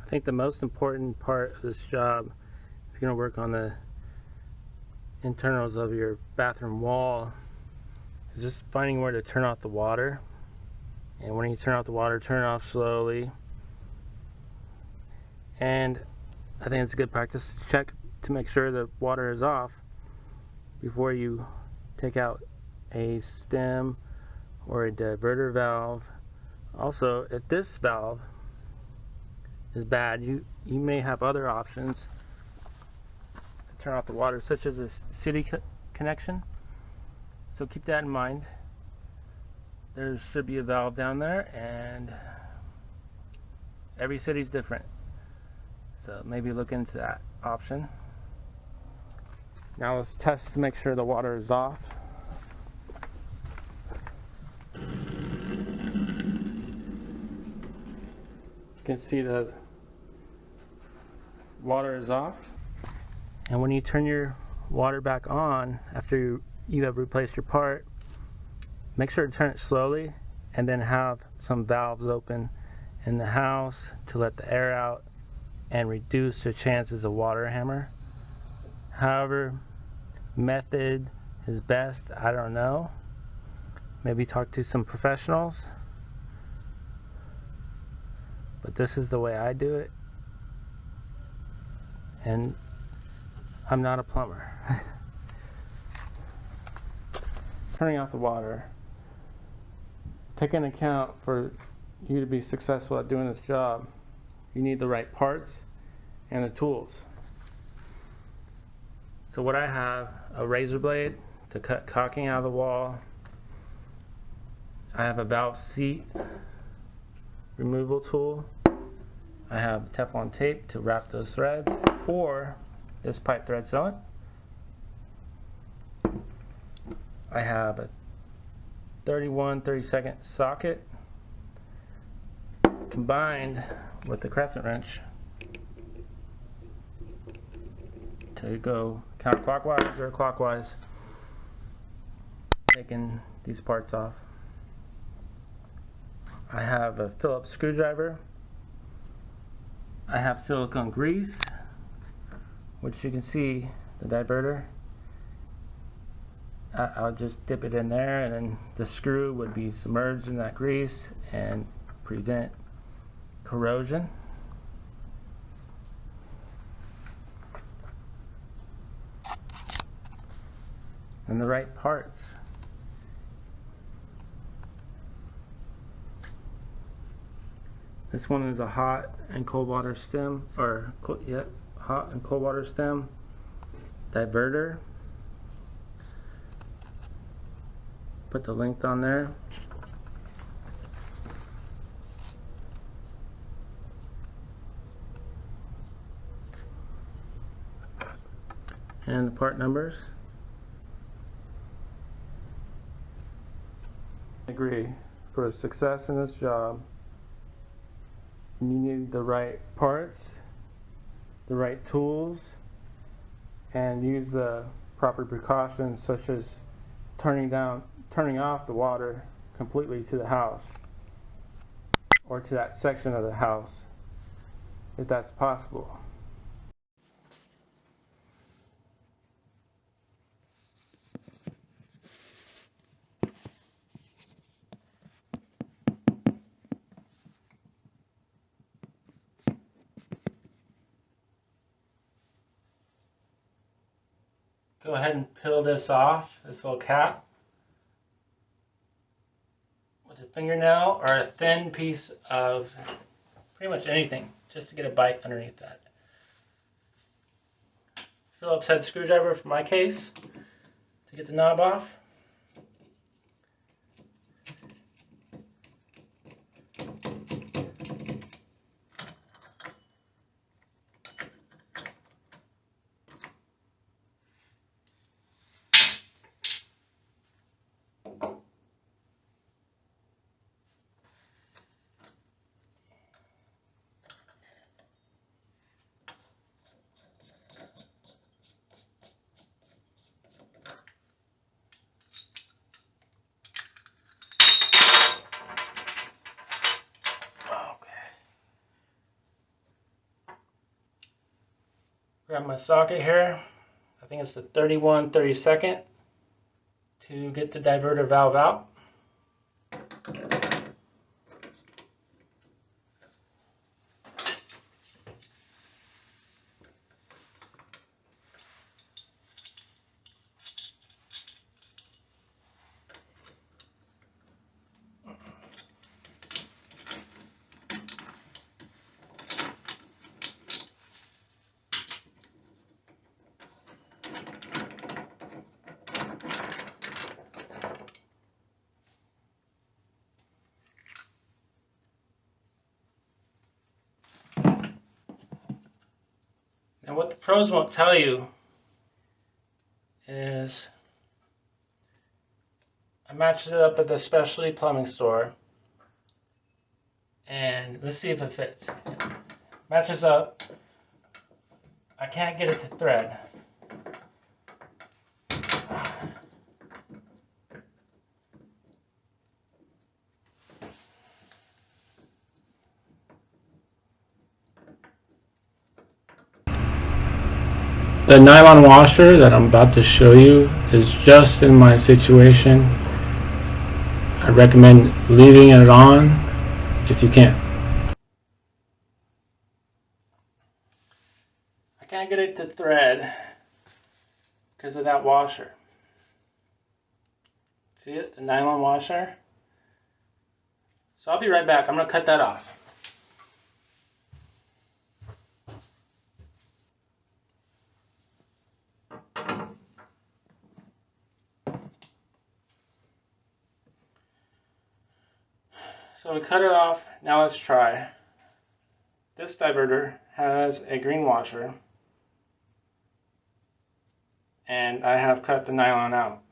I think the most important part of this job, if you're going to work on the internals of your bathroom wall, is just finding where to turn off the water. And when you turn off the water, turn it off slowly. And I think it's a good practice to check to make sure the water is off before you take out a stem or a diverter valve. Also, if this valve is bad, you may have other options to turn off the water, such as a city connection. So keep that in mind. There should be a valve down there, and every city's different. So maybe look into that option. Now let's test to make sure the water is off. You can see the water is off. And when you turn your water back on after you have replaced your part, make sure to turn it slowly and then have some valves open in the house to let the air out and reduce the chances of water hammer. However method is best, I don't know. Maybe talk to some professionals. But this is the way I do it. And I'm not a plumber. Turning off the water. Take into account for you to be successful at doing this job, you need the right parts and the tools. So what I have, a razor blade to cut caulking out of the wall. I have a valve seat removal tool. I have Teflon tape to wrap those threads, or this pipe thread sealant. I have a 30-second socket combined with the crescent wrench to go counterclockwise or clockwise, taking these parts off. I have a Phillips screwdriver. I have silicone grease, which you can see the diverter. I'll just dip it in there, and then the screw would be submerged in that grease and prevent corrosion. And the right parts. This one is a hot and cold water stem, or hot and cold water stem diverter. Put the length on there. And the part numbers. I agree. For success in this job, you need the right parts, the right tools, and use the proper precautions, such as turning off the water completely to the house, or to that section of the house, if that's possible. Go ahead and peel this off, this little cap, with a fingernail or a thin piece of pretty much anything, just to get a bite underneath that. Phillips head screwdriver for my case to get the knob off. Grab my socket here. I think it's the 31/32 to get the diverter valve out. And what the pros won't tell you is I matched it up at the specialty plumbing store, and let's see if it fits. Matches up. I can't get it to thread. The nylon washer that I'm about to show you is just in my situation. I recommend leaving it on if you can. I can't get it to thread because of that washer. See it? The nylon washer. So I'll be right back. I'm going to cut that off. So we cut it off. Now let's try. This diverter has a green washer, and I have cut the nylon out.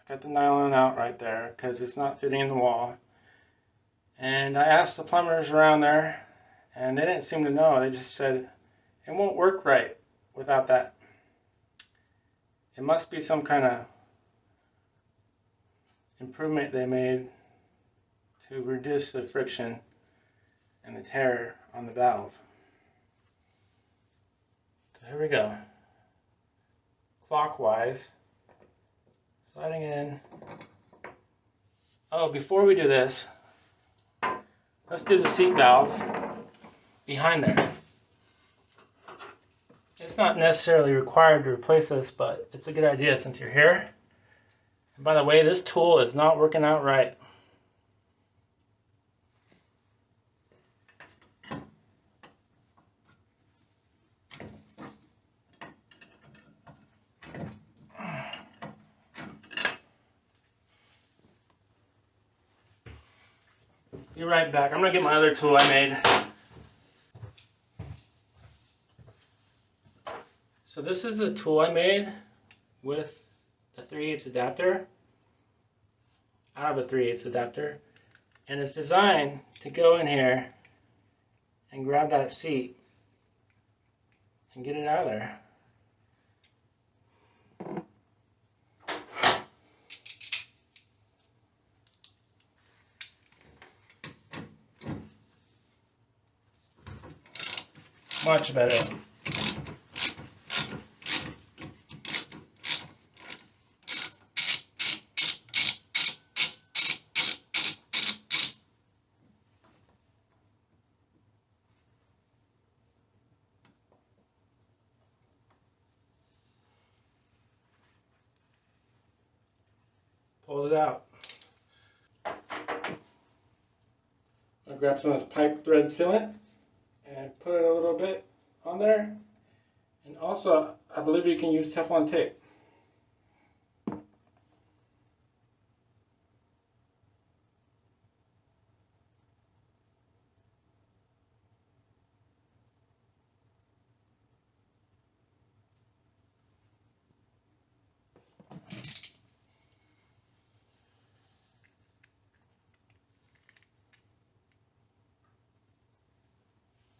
I cut the nylon out right there because it's not fitting in the wall. And I asked the plumbers around there, and they didn't seem to know. They just said it won't work right without that. It must be some kind of improvement they made to reduce the friction and the tear on the valve. So here we go. Clockwise, sliding in. Oh, before we do this, let's do the seat valve behind there. It's not necessarily required to replace this, but it's a good idea since you're here. And by the way, this tool is not working out right. Be right back. I'm gonna get my other tool I made. So this is a tool I made with the 3/8 adapter, out of a 3/8 adapter, and it's designed to go in here and grab that seat and get it out of there. Much better. Pull it out. I'll grab some of this pipe thread sealant and put it a little bit on there. And also, I believe you can use Teflon tape.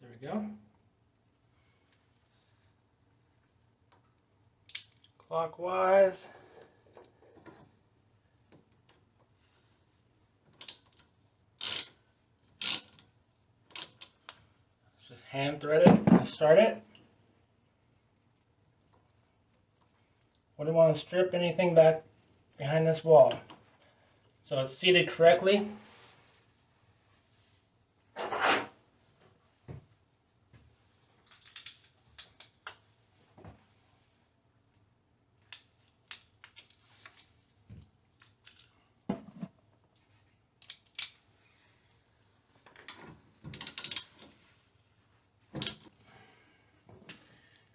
There we go. Clockwise. Just hand thread it and start it. don't want to strip anything back behind this wall. So it's seated correctly.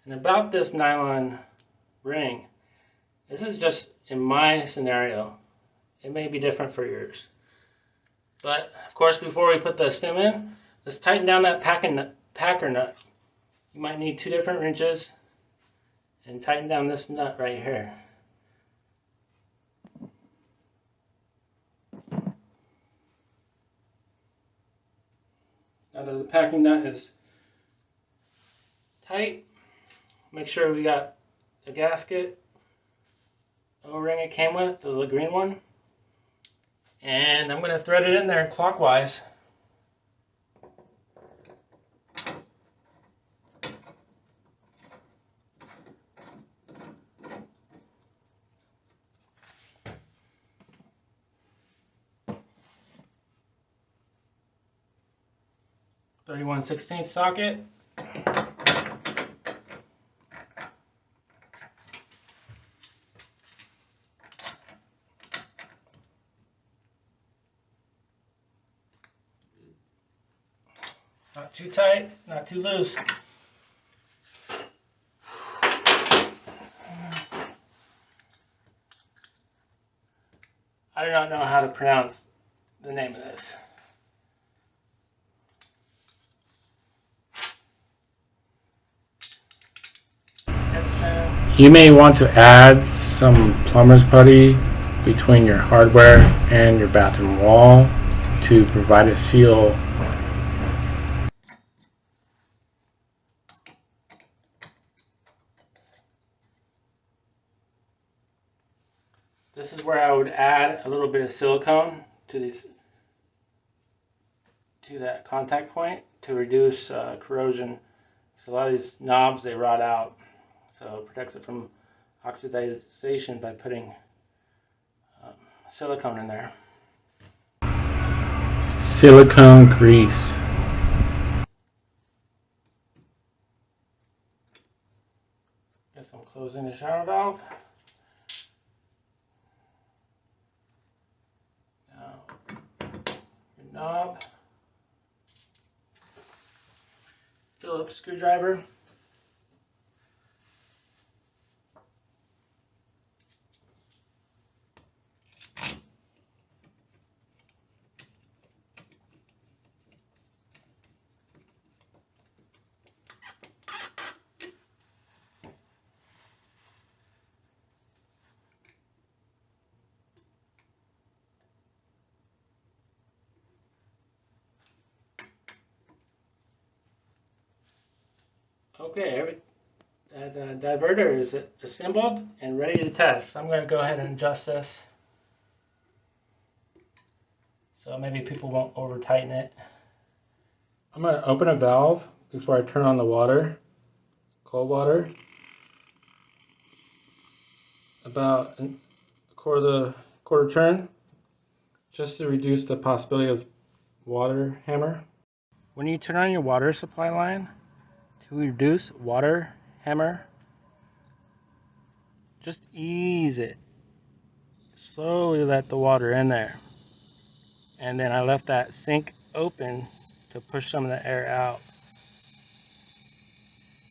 And about this nylon ring, this is just in my scenario. It may be different for yours. But of course, before we put the stem in, let's tighten down that packer nut. You might need 2 different wrenches and tighten down this nut right here. Now that the packing nut is tight, make sure we got the gasket O-ring it came with, the green one. And I'm going to thread it in there clockwise. .31/16 socket. Not too tight, not too loose. I do not know how to pronounce the name of this. You may want to add some plumber's putty between your hardware and your bathroom wall to provide a seal. This is where I would add a little bit of silicone to that contact point to reduce corrosion. So a lot of these knobs, they rot out, so it protects it from oxidization by putting silicone in there. Silicone grease. Guess I'm closing the shower valve. Now, your knob. Phillips screwdriver. Okay, that diverter is assembled and ready to test. I'm going to go ahead and adjust this so maybe people won't over tighten it. I'm going to open a valve before I turn on the water, cold water, about a quarter turn, just to reduce the possibility of water hammer. When you turn on your water supply line, to reduce water hammer, just ease it. Slowly let the water in there. And then I left that sink open to push some of the air out.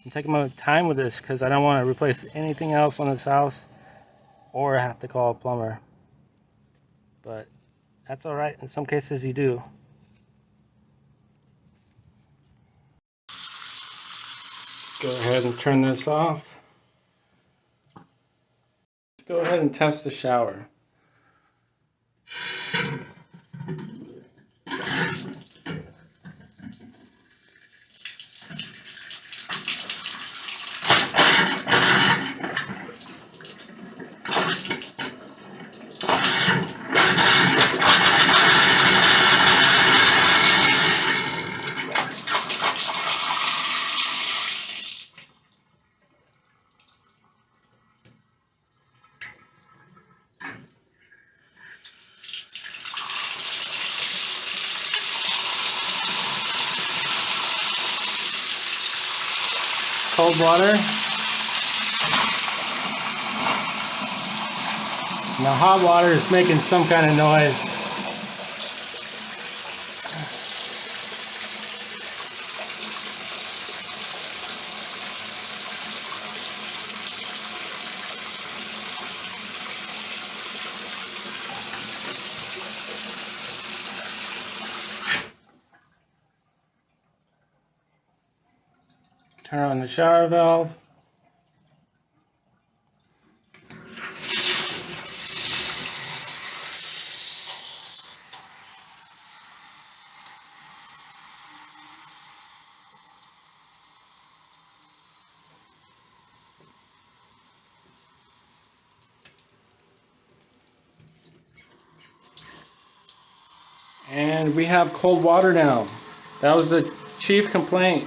I'm taking my time with this because I don't want to replace anything else on this house or have to call a plumber. But that's alright, in some cases you do. Go ahead and turn this off. Let's go ahead and test the shower. cold water. And the hot water is making some kind of noise. Turn on the shower valve. And we have cold water now. That was the chief complaint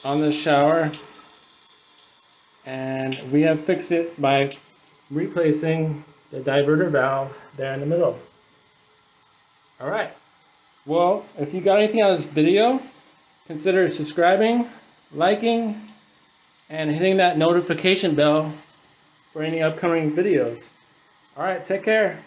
on this shower. And we have fixed it by replacing the diverter valve there in the middle. Alright. Well, if you got anything out of this video, consider subscribing, liking, and hitting that notification bell for any upcoming videos. Alright, take care.